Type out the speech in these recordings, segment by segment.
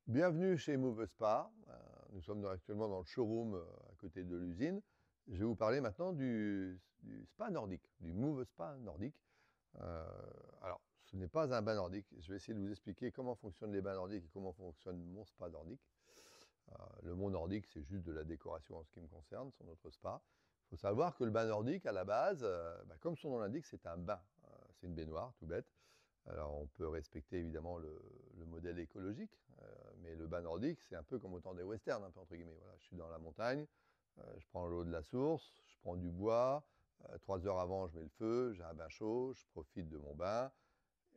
Bienvenue chez Move Spa. Nous sommes actuellement dans le showroom à côté de l'usine. Je vais vous parler maintenant du spa nordique, du Move Spa nordique. Euh, alors, ce n'est pas un bain nordique. Je vais essayer de vous expliquer comment fonctionnent les bains nordiques et comment fonctionne mon spa nordique. Le mot nordique, c'est juste de la décoration en ce qui me concerne, sur notre spa. Il faut savoir que le bain nordique, à la base, comme son nom l'indique, c'est un bain. C'est une baignoire, tout bête. Alors, on peut respecter évidemment le modèle écologique, mais le bain nordique, c'est un peu comme au temps des westerns, un peu entre guillemets. Voilà, je suis dans la montagne, je prends l'eau de la source, je prends du bois, 3 heures avant, je mets le feu, j'ai un bain chaud, je profite de mon bain,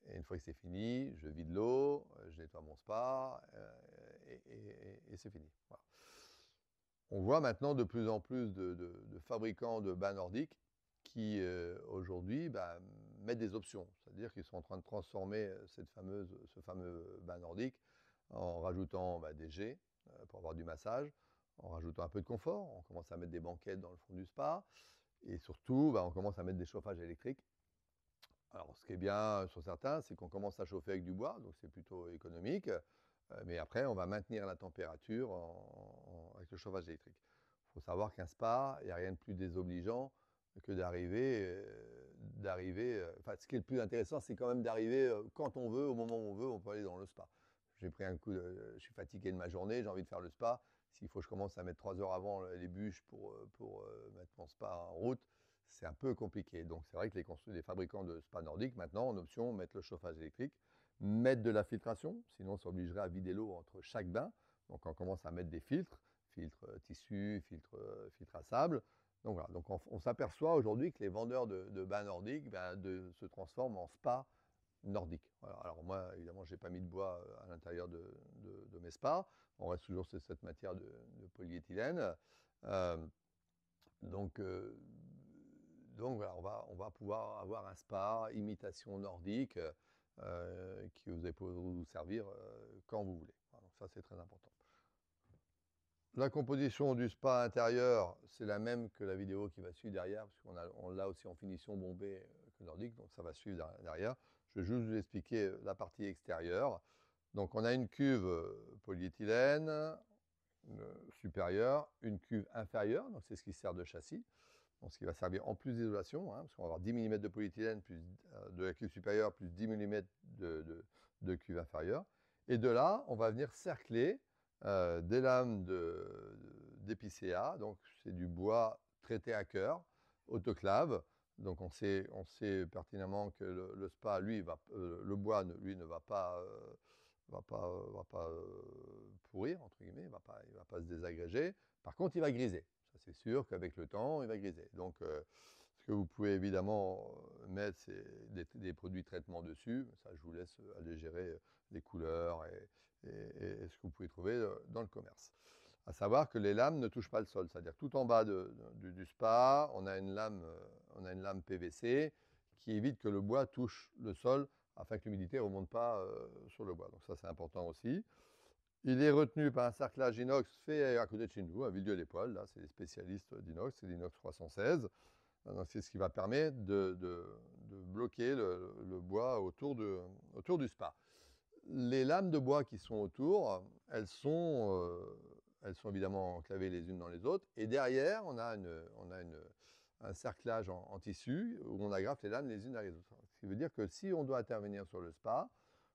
et une fois que c'est fini, je vide l'eau, je nettoie mon spa, et c'est fini. Voilà. On voit maintenant de plus en plus de fabricants de bains nordiques qui, aujourd'hui, mettent des options. C'est-à-dire qu'ils sont en train de transformer ce fameux bain nordique en rajoutant des jets pour avoir du massage, en rajoutant un peu de confort. On commence à mettre des banquettes dans le fond du spa. Et surtout, on commence à mettre des chauffages électriques. Alors, ce qui est bien sur certains, c'est qu'on commence à chauffer avec du bois, donc c'est plutôt économique. Mais après, on va maintenir la température avec le chauffage électrique. Il faut savoir qu'un spa, il n'y a rien de plus désobligeant que enfin, ce qui est le plus intéressant, c'est quand même d'arriver quand on veut, au moment où on veut, on peut aller dans le spa. J'ai pris un coup, je suis fatigué de ma journée, j'ai envie de faire le spa. S'il faut que je commence à mettre 3 heures avant les bûches pour mettre mon spa en route, c'est un peu compliqué. Donc c'est vrai que les fabricants de spa nordiques, maintenant, en option, mettent le chauffage électrique, mettent de la filtration, sinon ça obligerait à vider l'eau entre chaque bain. Donc on commence à mettre des filtres, filtres tissu, filtres à sable. Donc voilà, donc on s'aperçoit aujourd'hui que les vendeurs de bains nordiques se transforment en spa nordique. Voilà. Alors moi, évidemment, je n'ai pas mis de bois à l'intérieur de mes spas. On reste toujours sur cette matière de polyéthylène. Euh, donc, euh, donc voilà, on va pouvoir avoir un spa imitation nordique qui vous pour vous servir quand vous voulez. Voilà, donc ça, c'est très important. La composition du spa intérieur, c'est la même que la vidéo qui va suivre derrière, parce on l'a aussi en finition bombée que nordique, donc ça va suivre derrière. Je vais juste vous expliquer la partie extérieure. Donc on a une cuve polyéthylène supérieure, une cuve inférieure, donc c'est ce qui sert de châssis, donc ce qui va servir en plus d'isolation, parce qu'on va avoir 10 mm de polyéthylène de la cuve supérieure plus 10 mm de cuve inférieure. Et de là, on va venir cercler des lames d'épicéa, donc c'est du bois traité à cœur, autoclave. Donc on sait pertinemment que le spa, lui, le bois, lui, ne va pas, pourrir, entre guillemets, il va pas se désagréger. Par contre, il va griser. Ça, c'est sûr qu'avec le temps, il va griser. Donc, ce que vous pouvez évidemment mettre, c'est des produits de traitement dessus. Ça, je vous laisse aller gérer les couleurs et ce que vous pouvez trouver dans le commerce. À savoir que les lames ne touchent pas le sol. C'est-à-dire tout en bas du spa, on a une lame PVC qui évite que le bois touche le sol afin que l'humidité ne remonte pas sur le bois. Donc ça, c'est important aussi. Il est retenu par un cerclage inox fait à côté de chez nous, à Villedieu-les-Poêles. Là, c'est des spécialistes d'inox, c'est l'inox 316. C'est ce qui va permettre de bloquer le bois autour du spa. Les lames de bois qui sont autour, elles sont évidemment enclavées les unes dans les autres. Et derrière, on a un cerclage en tissu où on agrafe les lames les unes derrière les autres. Ce qui veut dire que si on doit intervenir sur le spa,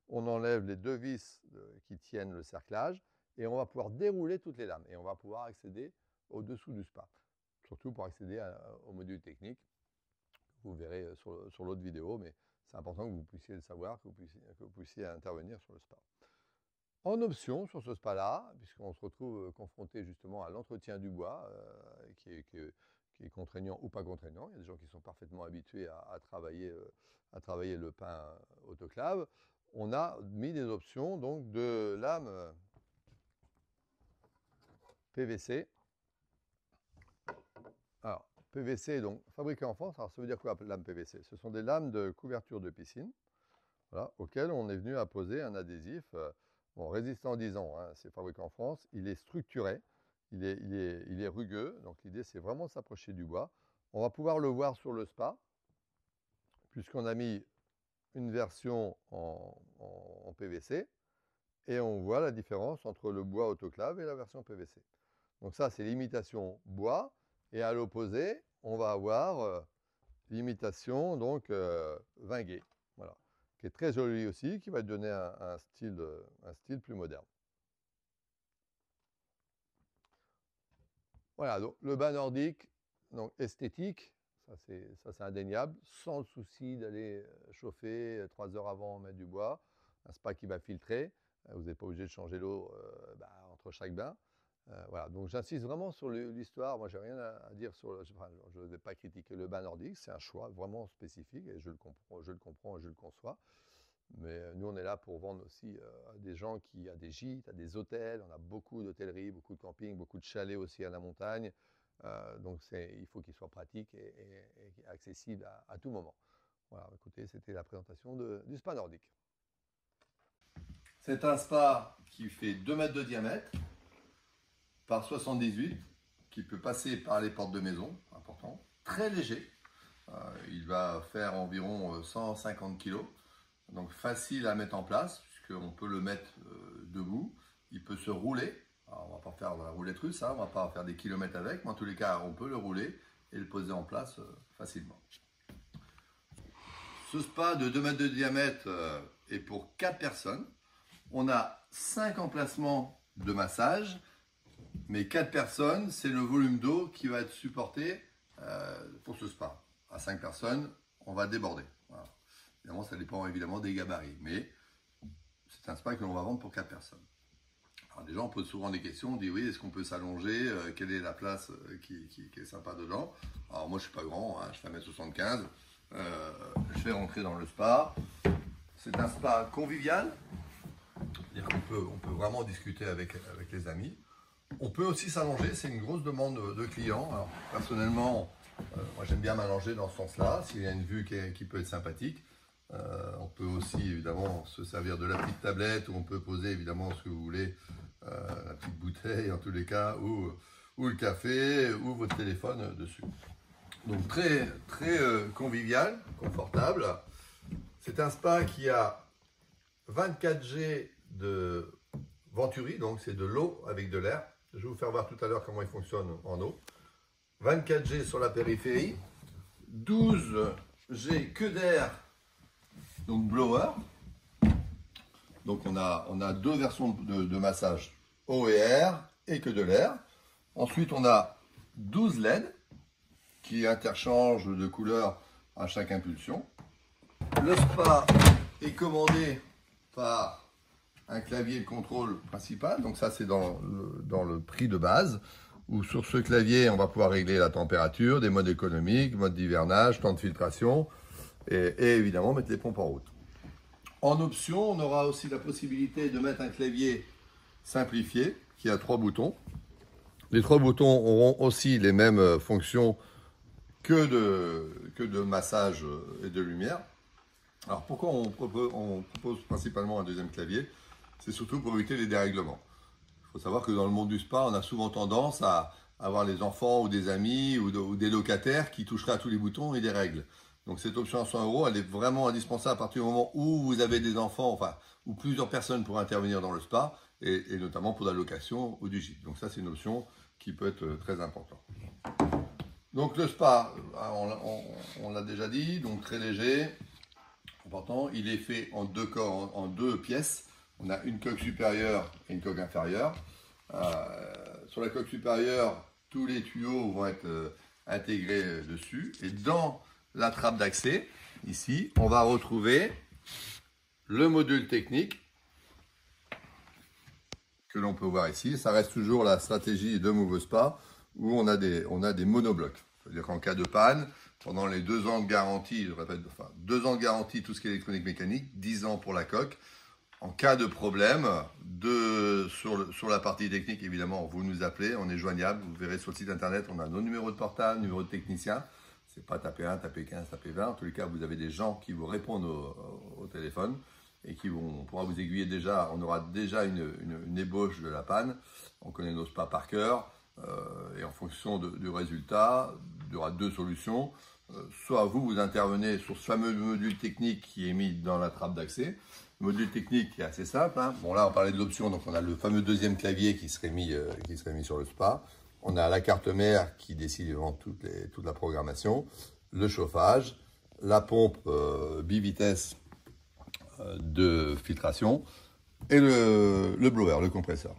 on enlève les deux vis qui tiennent le cerclage et on va pouvoir dérouler toutes les lames et on va pouvoir accéder au-dessous du spa. Surtout pour accéder au module technique. Vous verrez sur l'autre vidéo, mais c'est important que vous puissiez le savoir, que vous puissiez intervenir sur le spa. En option sur ce spa-là, puisqu'on se retrouve confronté justement à l'entretien du bois, qui est contraignant ou pas contraignant. Il y a des gens qui sont parfaitement habitués à travailler le pain autoclave. On a mis des options donc de lames PVC. Alors, PVC, donc fabriqué en France. Alors, ça veut dire quoi, lame PVC? Ce sont des lames de couverture de piscine, voilà, auxquelles on est venu apposer un adhésif résistant 10 ans. Hein, c'est fabriqué en France. Il est structuré, il est rugueux. Donc, l'idée, c'est vraiment de s'approcher du bois. On va pouvoir le voir sur le spa, puisqu'on a mis une version en PVC et on voit la différence entre le bois autoclave et la version PVC. Donc ça, c'est l'imitation bois, et à l'opposé, on va avoir l'imitation donc vinguée, voilà, qui est très jolie aussi, qui va donner un style plus moderne. Voilà, donc le bas nordique, donc esthétique, ça c'est indéniable, sans le souci d'aller chauffer 3 heures avant, mettre du bois, un spa qui va filtrer, vous n'êtes pas obligé de changer l'eau entre chaque bain. Voilà, donc j'insiste vraiment sur l'histoire. Moi, j'ai rien à dire sur. Je ne vais pas critiquer le bain nordique, c'est un choix vraiment spécifique et je le comprends et je le conçois. Mais nous, on est là pour vendre aussi à des gens qui a des gîtes, à des hôtels. On a beaucoup d'hôtellerie, beaucoup de camping, beaucoup de chalets aussi à la montagne. Donc, il faut qu'il soit pratique et accessible à tout moment. Voilà, écoutez, c'était la présentation du spa nordique. C'est un spa qui fait 2 mètres de diamètre par 78, qui peut passer par les portes de maison, important, très léger. Il va faire environ 150 kg, donc facile à mettre en place, puisqu'on peut le mettre debout. Il peut se rouler. Alors, on ne va pas faire de la roulette russe, hein, on ne va pas faire des kilomètres avec, mais en tous les cas, on peut le rouler et le poser en place facilement. Ce spa de 2 mètres de diamètre est pour 4 personnes. On a 5 emplacements de massage. Mais 4 personnes, c'est le volume d'eau qui va être supporté pour ce spa. À 5 personnes, on va déborder. Voilà. Évidemment, ça dépend évidemment des gabarits. Mais c'est un spa que l'on va vendre pour 4 personnes. Alors, les gens posent souvent des questions. On dit oui, est-ce qu'on peut s'allonger? Quelle est la place qui est sympa dedans? Alors moi, je ne suis pas grand, hein, je fais 1m75. Je vais rentrer dans le spa. C'est un spa convivial. C'est-à-dire qu'on peut vraiment discuter avec les amis. On peut aussi s'allonger, c'est une grosse demande de clients. Alors, personnellement, moi j'aime bien m'allonger dans ce sens-là, s'il y a une vue qui peut être sympathique. On peut aussi évidemment se servir de la petite tablette, où on peut poser évidemment ce que vous voulez, la petite bouteille en tous les cas, ou le café, ou votre téléphone dessus. Donc très, très convivial, confortable. C'est un spa qui a 24 G de Venturi, donc c'est de l'eau avec de l'air. Je vais vous faire voir tout à l'heure comment il fonctionne en eau. 24 G sur la périphérie, 12 G que d'air, donc blower. Donc on a 2 versions de massage, eau et air, et que de l'air. Ensuite on a 12 LED qui interchangent de couleur à chaque impulsion. Le spa est commandé par un clavier de contrôle principal, donc ça c'est dans le prix de base, où sur ce clavier on va pouvoir régler la température, des modes économiques, mode d'hivernage, temps de filtration, et évidemment mettre les pompes en route. En option, on aura aussi la possibilité de mettre un clavier simplifié, qui a 3 boutons. Les 3 boutons auront aussi les mêmes fonctions que de massage et de lumière. Alors pourquoi on propose principalement un deuxième clavier? C'est surtout pour éviter les dérèglements. Il faut savoir que dans le monde du spa, on a souvent tendance à avoir les enfants ou des amis ou des locataires qui toucheraient à tous les boutons et des règles. Donc cette option à 100 €, elle est vraiment indispensable à partir du moment où vous avez des enfants, enfin, où plusieurs personnes pourraient intervenir dans le spa, et notamment pour la location ou du gîte. Donc ça, c'est une option qui peut être très importante. Donc le spa, on l'a déjà dit, donc très léger, important. Il est fait en 2 corps, en 2 pièces. On a une coque supérieure et une coque inférieure. Sur la coque supérieure, tous les tuyaux vont être intégrés dessus. Et dans la trappe d'accès, ici, on va retrouver le module technique que l'on peut voir ici. Ça reste toujours la stratégie de Move Spa où on a des monoblocs. C'est-à-dire qu'en cas de panne, pendant les 2 ans de garantie, je répète, enfin 2 ans de garantie, tout ce qui est électronique mécanique, 10 ans pour la coque. En cas de problème, sur la partie technique, évidemment, vous nous appelez, on est joignable. Vous verrez sur le site internet, on a nos numéros de portable, numéros de technicien. C'est pas taper 1, taper 15, taper 20. En tous les cas, vous avez des gens qui vous répondent au téléphone et on pourra vous aiguiller déjà. On aura déjà une ébauche de la panne. On connaît nos spas par cœur. Et en fonction du résultat, il y aura 2 solutions. soit vous intervenez sur ce fameux module technique qui est mis dans la trappe d'accès. Le module technique est assez simple. Hein. Bon, là, on parlait de l'option, donc on a le fameux deuxième clavier qui serait mis sur le spa. On a la carte mère qui décide vraiment toute la programmation, le chauffage, la pompe bivitesse de filtration et le blower, le compresseur.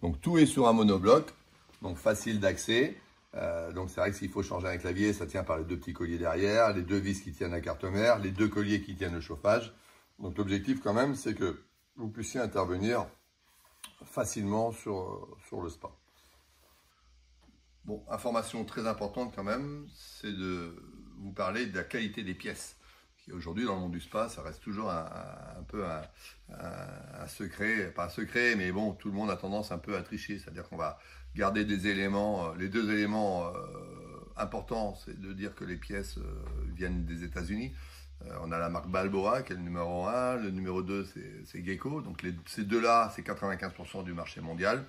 Donc tout est sur un monobloc, donc facile d'accès. Donc c'est vrai que s'il faut changer un clavier, ça tient par les deux petits colliers derrière, les deux vis qui tiennent la carte mère, les deux colliers qui tiennent le chauffage. Donc l'objectif quand même, c'est que vous puissiez intervenir facilement sur le spa. Bon, information très importante quand même, c'est de vous parler de la qualité des pièces. Aujourd'hui, dans le monde du spa, ça reste toujours un peu un secret, pas un secret, mais bon, tout le monde a tendance un peu à tricher. C'est-à-dire qu'on va garder des éléments, les deux éléments importants, c'est de dire que les pièces viennent des États-Unis. On a la marque Balboa qui est le numéro 1, le numéro 2 c'est Gecko. Donc ces deux-là, c'est 95% du marché mondial.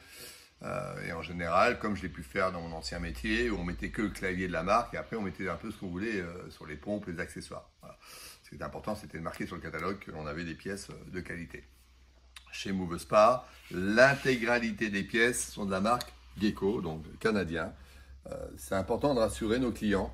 Et en général, comme je l'ai pu faire dans mon ancien métier, où on mettait que le clavier de la marque et après on mettait un peu ce qu'on voulait sur les pompes, les accessoires. Voilà. Ce qui était important, c'était de marquer sur le catalogue que l'on avait des pièces de qualité. Chez Move Spa, l'intégralité des pièces sont de la marque Gecko, donc canadien. C'est important de rassurer nos clients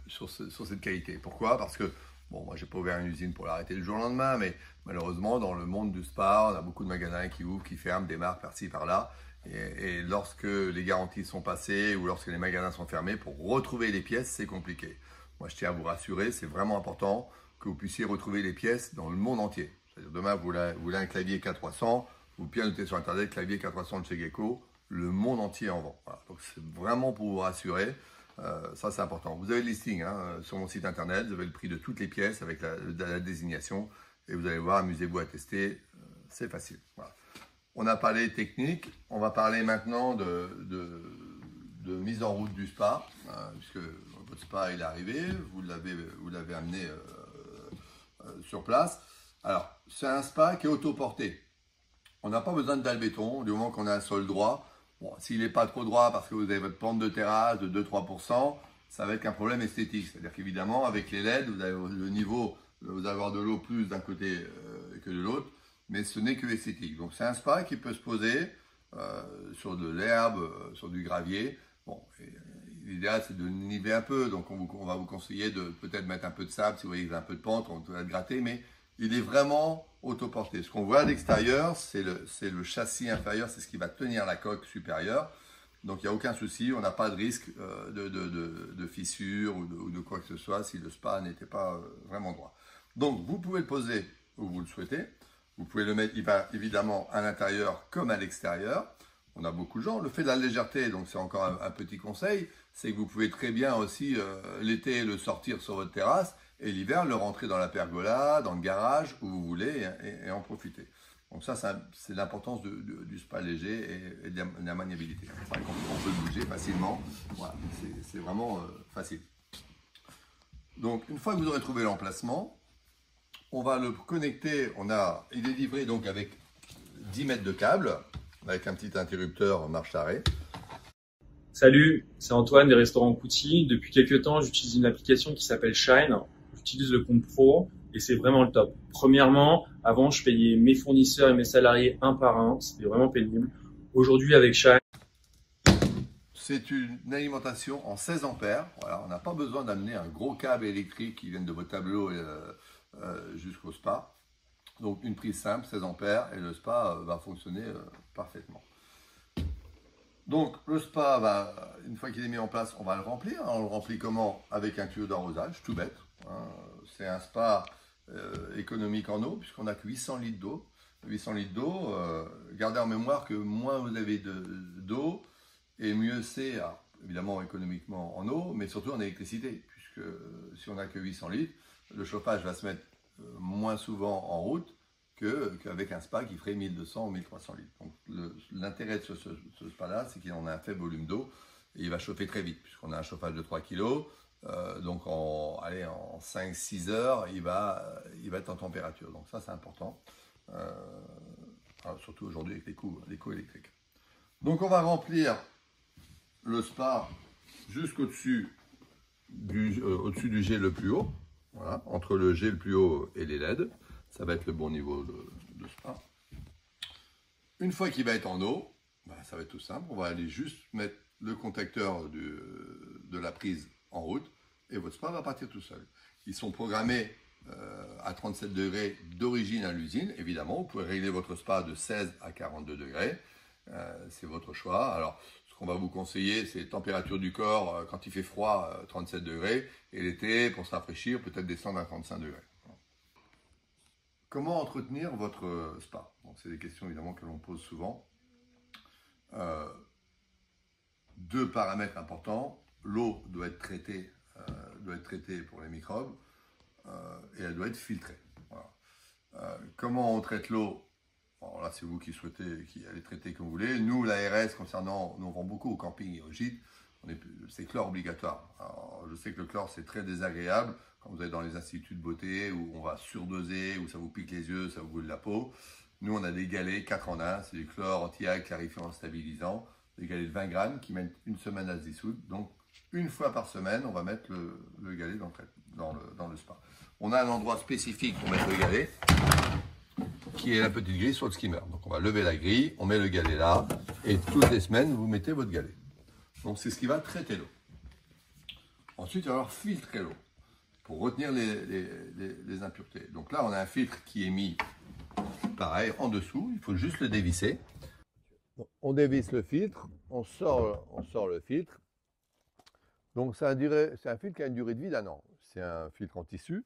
sur cette qualité. Pourquoi? Parce que, bon, moi, j'ai pas ouvert une usine pour l'arrêter le jour au lendemain, mais malheureusement, dans le monde du spa, on a beaucoup de magasins qui ouvrent, qui ferment, des marques par-ci, par-là. Et lorsque les garanties sont passées ou lorsque les magasins sont fermés, pour retrouver les pièces, c'est compliqué. Moi, je tiens à vous rassurer, c'est vraiment important que vous puissiez retrouver les pièces dans le monde entier. C'est-à-dire, demain, vous voulez un clavier K300, vous pouvez noter sur Internet, clavier K300 de chez Gecko, le monde entier en vend. Voilà. Donc, c'est vraiment pour vous rassurer. Ça, c'est important. Vous avez le listing sur mon site Internet, vous avez le prix de toutes les pièces avec la désignation. Et vous allez voir, amusez-vous à tester, c'est facile. Voilà. On a parlé technique, on va parler maintenant de mise en route du spa, puisque votre spa il est arrivé, vous l'avez amené sur place. Alors, c'est un spa qui est autoporté. On n'a pas besoin de dalle béton, du moment qu'on a un sol droit. Bon, s'il n'est pas trop droit parce que vous avez votre pente de terrasse de 2-3%, ça va être un problème esthétique. C'est-à-dire qu'évidemment, avec les LED, vous avez le niveau, vous allez avoir de l'eau plus d'un côté que de l'autre, mais ce n'est que esthétique. Donc c'est un spa qui peut se poser sur de l'herbe, sur du gravier. Bon, l'idéal c'est de niveler un peu, donc on va vous conseiller de peut-être mettre un peu de sable si vous voyez qu'il y a un peu de pente, on va le gratter, mais il est vraiment autoporté. Ce qu'on voit à l'extérieur, c'est le châssis inférieur, c'est ce qui va tenir la coque supérieure. Donc il n'y a aucun souci, on n'a pas de risque de fissure ou de quoi que ce soit si le spa n'était pas vraiment droit. Donc vous pouvez le poser où vous le souhaitez. Vous pouvez le mettre, il va évidemment à l'intérieur comme à l'extérieur. On a beaucoup de gens. Le fait de la légèreté, donc c'est encore un petit conseil, c'est que vous pouvez très bien aussi l'été le sortir sur votre terrasse et l'hiver le rentrer dans la pergola, dans le garage, où vous voulez et en profiter. Donc ça, c'est l'importance du spa léger et de la maniabilité. C'est vrai qu'on peut le bouger facilement. Voilà, c'est vraiment facile. Donc une fois que vous aurez trouvé l'emplacement, on va le connecter. Il est livré donc avec 10 mètres de câble, avec un petit interrupteur marche arrêt. Salut, c'est Antoine des restaurants Couty. Depuis quelques temps, j'utilise une application qui s'appelle Shine. J'utilise le compte pro et c'est vraiment le top. Premièrement, avant, je payais mes fournisseurs et mes salariés un par un. C'était vraiment pénible. Aujourd'hui, avec Shine, c'est une alimentation en 16 ampères. Voilà, on n'a pas besoin d'amener un gros câble électrique qui vient de votre tableau jusqu'au spa. Donc une prise simple, 16 ampères, et le spa va fonctionner parfaitement. Donc le spa, une fois qu'il est mis en place, on va le remplir. On le remplit comment? Avec un tuyau d'arrosage, tout bête. C'est un spa économique en eau, puisqu'on n'a que 800 litres d'eau. 800 litres d'eau, gardez en mémoire que moins vous avez d'eau, et mieux c'est, évidemment économiquement en eau, mais surtout en électricité, puisque si on n'a que 800 litres, le chauffage va se mettre moins souvent en route qu'avec un spa qui ferait 1200 ou 1300 litres. Donc l'intérêt de ce spa-là, c'est qu'il en a un faible volume d'eau et il va chauffer très vite, puisqu'on a un chauffage de 3 kg. Donc en 5-6 heures, il va être en température. Donc ça, c'est important. Surtout aujourd'hui avec les coûts électriques. Donc on va remplir le spa jusqu'au-dessus au-dessus du jet le plus haut, voilà, entre le jet le plus haut et les LED. Ça va être le bon niveau de spa. Une fois qu'il va être en eau, ça va être tout simple. On va aller juste mettre le contacteur de la prise en route et votre spa va partir tout seul. Ils sont programmés à 37 degrés d'origine à l'usine. Évidemment, vous pouvez régler votre spa de 16 à 42 degrés. C'est votre choix. Alors, ce qu'on va vous conseiller, c'est température du corps quand il fait froid, 37 degrés. Et l'été, pour se rafraîchir, peut-être descendre à 35 degrés. Comment entretenir votre spa? C'est des questions évidemment que l'on pose souvent. Deux paramètres importants. L'eau doit être traitée pour les microbes et elle doit être filtrée. Voilà. Comment on traite l'eau? Alors là, c'est vous qui souhaitez, qui allez traiter comme vous voulez. Nous, l'ARS, concernant, nous on vend beaucoup au camping et au gîte, c'est chlore obligatoire. Alors, je sais que le chlore, c'est très désagréable quand vous êtes dans les instituts de beauté où on va surdoser, où ça vous pique les yeux, ça vous brûle la peau. Nous, on a des galets 4 en 1, c'est du chlore anti-algue clarifiant stabilisant, des galets de 20 grammes qui mettent une semaine à se dissoudre. Donc, une fois par semaine, on va mettre le galet dans le spa. On a un endroit spécifique pour mettre le galet, qui est la petite grille sur le skimmer. Donc, on va lever la grille, on met le galet là, et toutes les semaines, vous mettez votre galet. Donc, c'est ce qui va traiter l'eau. Ensuite, il va falloir filtrer l'eau pour retenir les impuretés. Donc là, on a un filtre qui est mis, pareil, en dessous. Il faut juste le dévisser. Donc, on dévisse le filtre, on sort le filtre. Donc, c'est un filtre qui a une durée de vie d'1 an. C'est un filtre en tissu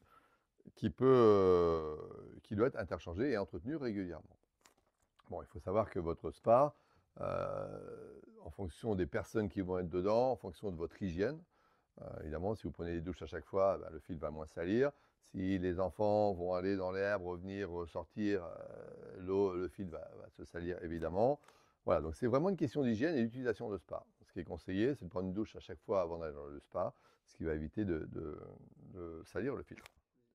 qui doit être interchangé et entretenu régulièrement. Bon, il faut savoir que votre spa, en fonction des personnes qui vont être dedans, en fonction de votre hygiène, évidemment, si vous prenez des douches à chaque fois, le filtre va moins salir. Si les enfants vont aller dans l'herbe, revenir, ressortir, le filtre va se salir évidemment. Voilà, donc c'est vraiment une question d'hygiène et d'utilisation de spa. Ce qui est conseillé, c'est de prendre une douche à chaque fois avant d'aller dans le spa, ce qui va éviter de salir le filtre.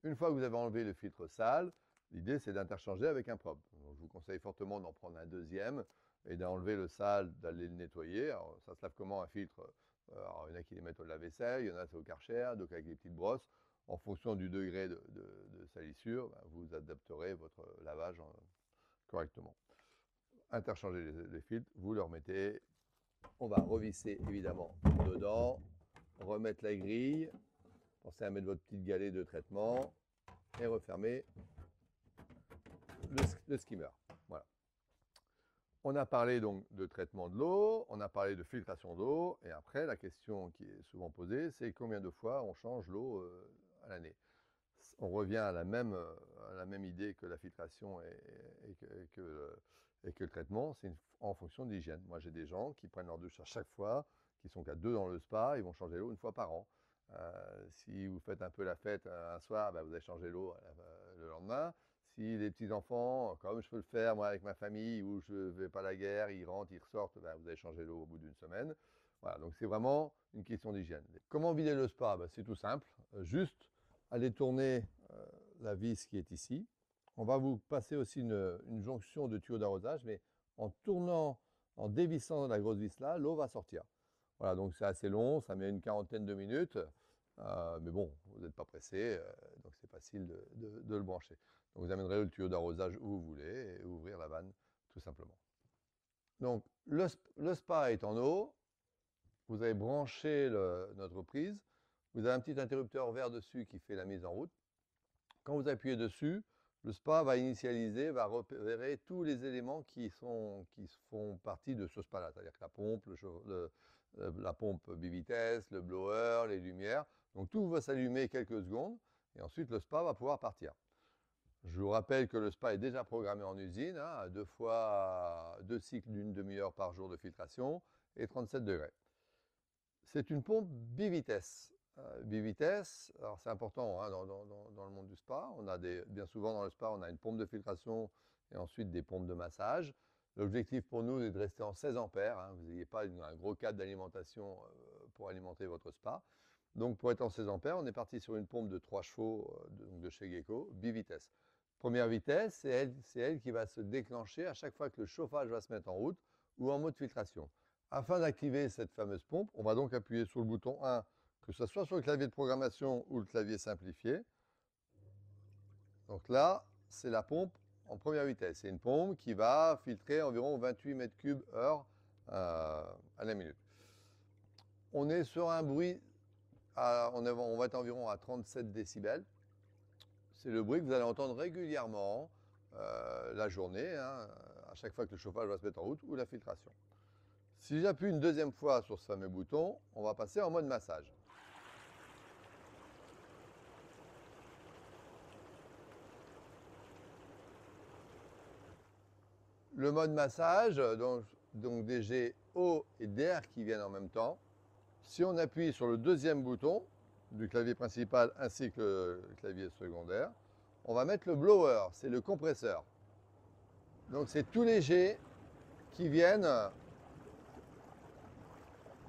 Une fois que vous avez enlevé le filtre sale, l'idée c'est d'interchanger avec un propre. Donc, je vous conseille fortement d'en prendre un deuxième et d'enlever le sale, d'aller le nettoyer. Alors, ça se lave comment un filtre? Alors, il y en a qui les mettent au lave-vaisselle, il y en a c'est au Karcher, donc avec des petites brosses. En fonction du degré de salissure, vous adapterez votre lavage correctement. Interchangez les filtres, vous le remettez. On va revisser évidemment dedans, remettre la grille, pensez à mettre votre petite galette de traitement et refermer le skimmer. Voilà. On a parlé donc de traitement de l'eau, on a parlé de filtration d'eau, et après la question qui est souvent posée, c'est combien de fois on change l'eau à l'année. On revient à la même idée que la filtration et que le traitement, c'est en fonction de l'hygiène. Moi j'ai des gens qui prennent leur douche à chaque fois, qui sont qu'à 2 dans le spa, ils vont changer l'eau 1 fois par an. Si vous faites un peu la fête un soir, vous allez changer l'eau le lendemain. Si les petits-enfants, comme je peux le faire moi avec ma famille, où je ne vais pas à la guerre, ils rentrent, ils ressortent, vous allez changer l'eau au bout d'1 semaine. Voilà, donc c'est vraiment une question d'hygiène. Comment vider le spa? C'est tout simple, juste aller tourner la vis qui est ici. On va vous passer aussi une jonction de tuyaux d'arrosage, mais en tournant, en dévissant la grosse vis là, l'eau va sortir. Voilà, donc c'est assez long, ça met une quarantaine de minutes, mais bon, vous n'êtes pas pressé, donc c'est facile de le brancher. Donc vous amènerez le tuyau d'arrosage où vous voulez et ouvrir la vanne tout simplement. Donc le spa est en eau, vous avez branché notre prise, vous avez un petit interrupteur vert dessus qui fait la mise en route. Quand vous appuyez dessus, le spa va initialiser, va repérer tous les éléments qui font partie de ce spa-là, c'est-à-dire que la pompe, la pompe bivitesse, le blower, les lumières. Donc tout va s'allumer quelques secondes et ensuite le spa va pouvoir partir. Je vous rappelle que le spa est déjà programmé en usine, à 2 cycles d'une demi-heure par jour de filtration et 37 degrés. C'est une pompe bivitesse. Bivitesse, alors c'est important dans le monde du spa. Bien souvent dans le spa, on a une pompe de filtration et ensuite des pompes de massage. L'objectif pour nous est de rester en 16 ampères. Vous n'ayez pas un gros câble d'alimentation pour alimenter votre spa. Donc pour être en 16 ampères, on est parti sur une pompe de 3 chevaux de chez Gecko, bivitesse. Première vitesse, c'est elle qui va se déclencher à chaque fois que le chauffage va se mettre en route ou en mode filtration. Afin d'activer cette fameuse pompe, on va donc appuyer sur le bouton 1 que ce soit sur le clavier de programmation ou le clavier simplifié. Donc là, c'est la pompe en première vitesse. C'est une pompe qui va filtrer environ 28 mètres cubes heure à la minute. On est sur un bruit, on va être environ à 37 décibels. C'est le bruit que vous allez entendre régulièrement la journée, hein, à chaque fois que le chauffage va se mettre en route, ou la filtration. Si j'appuie une deuxième fois sur ce fameux bouton, on va passer en mode massage. Le mode massage, donc des jets haut et d'air qui viennent en même temps. Si on appuie sur le deuxième bouton du clavier principal ainsi que le clavier secondaire, on va mettre le blower, c'est le compresseur. Donc c'est tous les jets qui viennent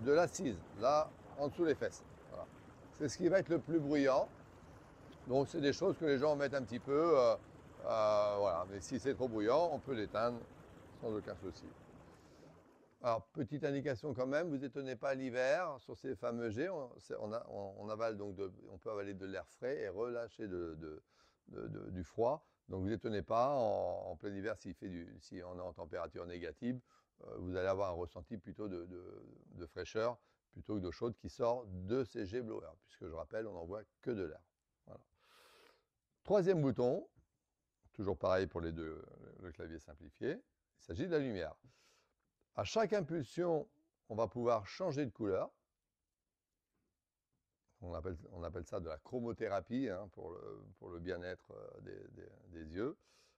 de l'assise, là en dessous les fesses. Voilà. C'est ce qui va être le plus bruyant. Donc c'est des choses que les gens mettent un petit peu, voilà. Mais si c'est trop bruyant, on peut l'éteindre sans aucun souci. Alors, petite indication quand même, vous n'étonnez pas l'hiver sur ces fameux jets, on peut avaler de l'air frais et relâcher du froid. Donc, vous n'étonnez pas, en plein hiver, si on est en température négative, vous allez avoir un ressenti plutôt de fraîcheur plutôt que d'eau chaude qui sort de ces jets blowers, puisque je rappelle, on n'envoie que de l'air. Voilà. Troisième bouton, toujours pareil pour les deux, le clavier simplifié, il s'agit de la lumière. À chaque impulsion, on va pouvoir changer de couleur. On appelle ça de la chromothérapie, hein, pour le bien-être des yeux.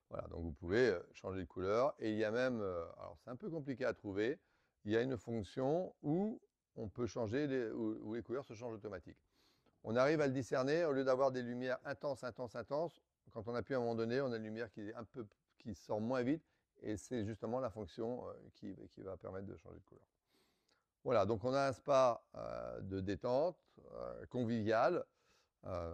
Voilà, donc vous pouvez changer de couleur. Et il y a même, alors c'est un peu compliqué à trouver, il y a une fonction où on peut changer, où les couleurs se changent automatiques. On arrive à le discerner, au lieu d'avoir des lumières intenses, intenses, intenses, quand on appuie à un moment donné, on a une lumière qui sort moins vite. Et c'est justement la fonction qui va permettre de changer de couleur. Voilà, donc on a un spa de détente, convivial,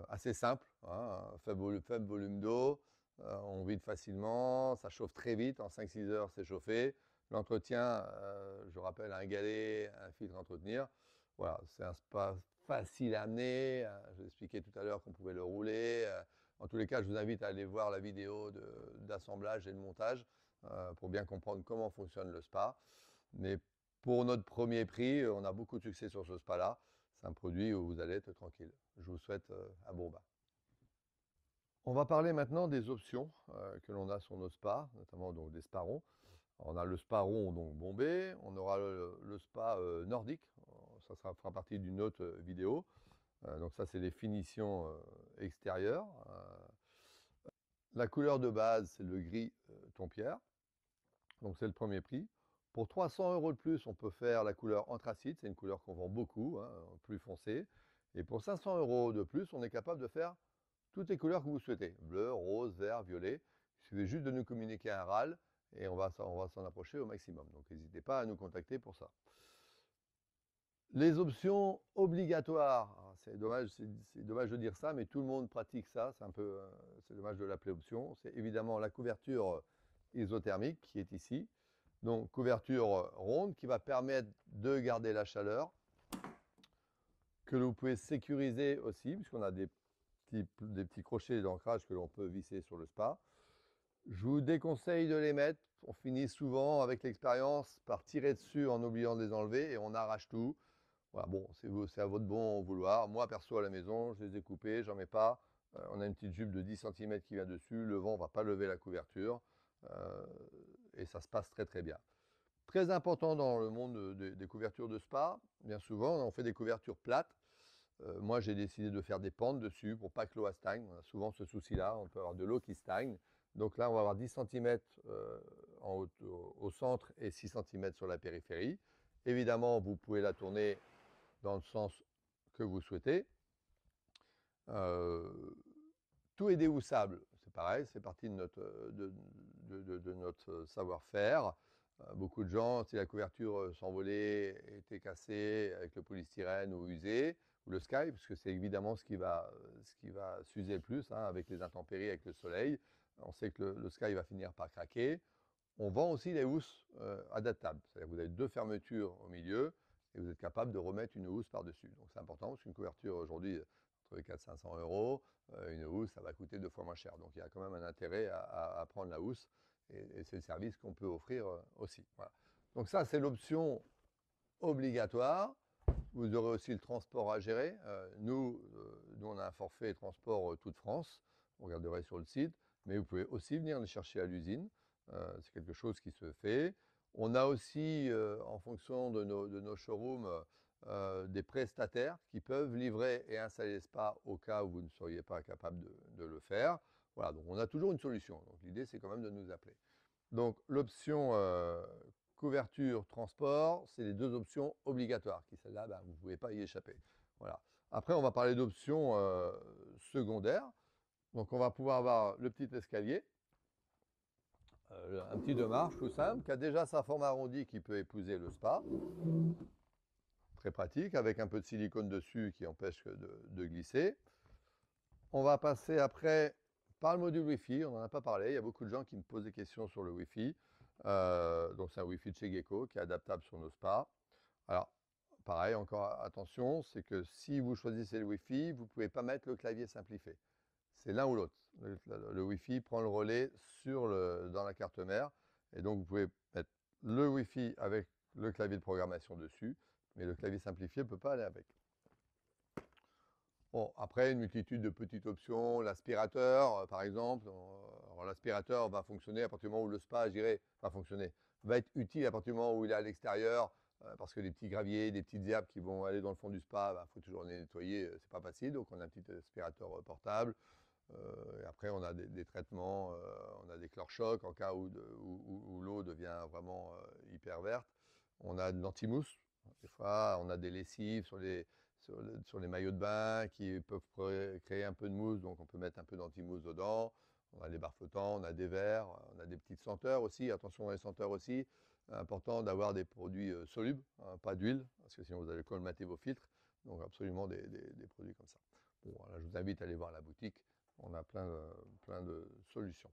assez simple, hein, faible volume d'eau, on vide facilement, ça chauffe très vite, en 5-6 heures c'est chauffé. L'entretien, je rappelle, un galet, un filtre à entretenir. Voilà, c'est un spa facile à amener. Je vous expliquais tout à l'heure qu'on pouvait le rouler. En tous les cas, je vous invite à aller voir la vidéo d'assemblage et de montage pour bien comprendre comment fonctionne le spa. Mais pour notre premier prix, on a beaucoup de succès sur ce spa-là. C'est un produit où vous allez être tranquille. Je vous souhaite un bon bain. On va parler maintenant des options que l'on a sur nos spas, notamment donc des spas ronds. On a le spa rond donc bombé, on aura le spa nordique, ça fera partie d'une autre vidéo. Donc ça c'est les finitions extérieures. La couleur de base c'est le gris ton-pierre, donc c'est le premier prix. Pour 300 € de plus, on peut faire la couleur anthracite, c'est une couleur qu'on vend beaucoup, hein, plus foncée. Et pour 500 € de plus, on est capable de faire toutes les couleurs que vous souhaitez, bleu, rose, vert, violet. Il suffit juste de nous communiquer un RAL et on va s'en approcher au maximum. Donc n'hésitez pas à nous contacter pour ça. Les options obligatoires, c'est dommage de dire ça, mais tout le monde pratique ça, c'est dommage de l'appeler option. C'est évidemment la couverture isothermique qui est ici. Donc couverture ronde qui va permettre de garder la chaleur, que vous pouvez sécuriser aussi, puisqu'on a des petits crochets d'ancrage que l'on peut visser sur le spa. Je vous déconseille de les mettre. On finit souvent, avec l'expérience, par tirer dessus en oubliant de les enlever et on arrache tout. Voilà, bon, c'est à votre bon vouloir. Moi, perso, à la maison, je les ai coupés, j'en mets pas. On a une petite jupe de 10 cm qui vient dessus. Le vent ne va pas lever la couverture. Et ça se passe très très bien. Très important dans le monde des couvertures de spa, bien souvent, on fait des couvertures plates. Moi, j'ai décidé de faire des pentes dessus pour pas que l'eau stagne. On a souvent ce souci-là, on peut avoir de l'eau qui stagne. Donc là, on va avoir 10 cm au centre et 6 cm sur la périphérie. Évidemment, vous pouvez la tourner dans le sens que vous souhaitez. Tout est déhoussable, c'est pareil, c'est partie de notre savoir-faire. Beaucoup de gens, si la couverture s'envolait, était cassée avec le polystyrène ou usé, ou le sky, puisque c'est évidemment ce qui va s'user le plus, hein, avec les intempéries, avec le soleil. On sait que le sky va finir par craquer. On vend aussi les housses adaptables, c'est-à-dire que vous avez deux fermetures au milieu et vous êtes capable de remettre une housse par-dessus. Donc c'est important parce qu'une couverture aujourd'hui, entre 400 et 500 euros, une housse, ça va coûter 2 fois moins cher. Donc il y a quand même un intérêt à prendre la housse, et c'est le service qu'on peut offrir aussi. Voilà. Donc ça, c'est l'option obligatoire. Vous aurez aussi le transport à gérer. Nous, on a un forfait transport toute France. Vous regarderez sur le site. Mais vous pouvez aussi venir les chercher à l'usine. C'est quelque chose qui se fait. On a aussi, en fonction de nos showrooms, des prestataires qui peuvent livrer et installer les spas au cas où vous ne seriez pas capable de le faire. Voilà, donc on a toujours une solution. Donc l'idée, c'est quand même de nous appeler. Donc l'option couverture, transport, c'est les deux options obligatoires, qui celle-là, ben, vous ne pouvez pas y échapper. Voilà. Après, on va parler d'options secondaires. Donc on va pouvoir avoir le petit escalier, un petit 2 marches tout simple, qui a déjà sa forme arrondie qui peut épouser le spa. Très pratique, avec un peu de silicone dessus qui empêche de glisser. On va passer après par le module Wi-Fi, on n'en a pas parlé, il y a beaucoup de gens qui me posent des questions sur le Wi-Fi. Donc c'est un Wi-Fi de chez Gecko qui est adaptable sur nos spas. Alors, pareil, encore attention, c'est que si vous choisissez le Wi-Fi, vous ne pouvez pas mettre le clavier simplifié. C'est l'un ou l'autre. Le Wi-Fi prend le relais dans la carte mère, et donc vous pouvez mettre le Wi-Fi avec le clavier de programmation dessus, mais le clavier simplifié ne peut pas aller avec. Bon, après, une multitude de petites options. L'aspirateur, par exemple. L'aspirateur va fonctionner à partir du moment où le spa, je dirais, va être utile à partir du moment où il est à l'extérieur, parce que les petits graviers, des petites herbes qui vont aller dans le fond du spa, il faut toujours les nettoyer, c'est pas facile. Donc, on a un petit aspirateur portable. Et après, on a des traitements, on a des chlore-chocs en cas où l'eau devient vraiment hyper verte. On a de l'anti-mousse. Des fois, on a des lessives sur les maillots de bain qui peuvent créer un peu de mousse, donc on peut mettre un peu d'anti-mousse dedans. On a des barres flottants, on a des verres, on a des petites senteurs aussi. Attention aux senteurs aussi. Important d'avoir des produits solubles, hein, pas d'huile, parce que sinon vous allez colmater vos filtres. Donc absolument des produits comme ça. Bon, voilà, je vous invite à aller voir la boutique. On a plein de solutions.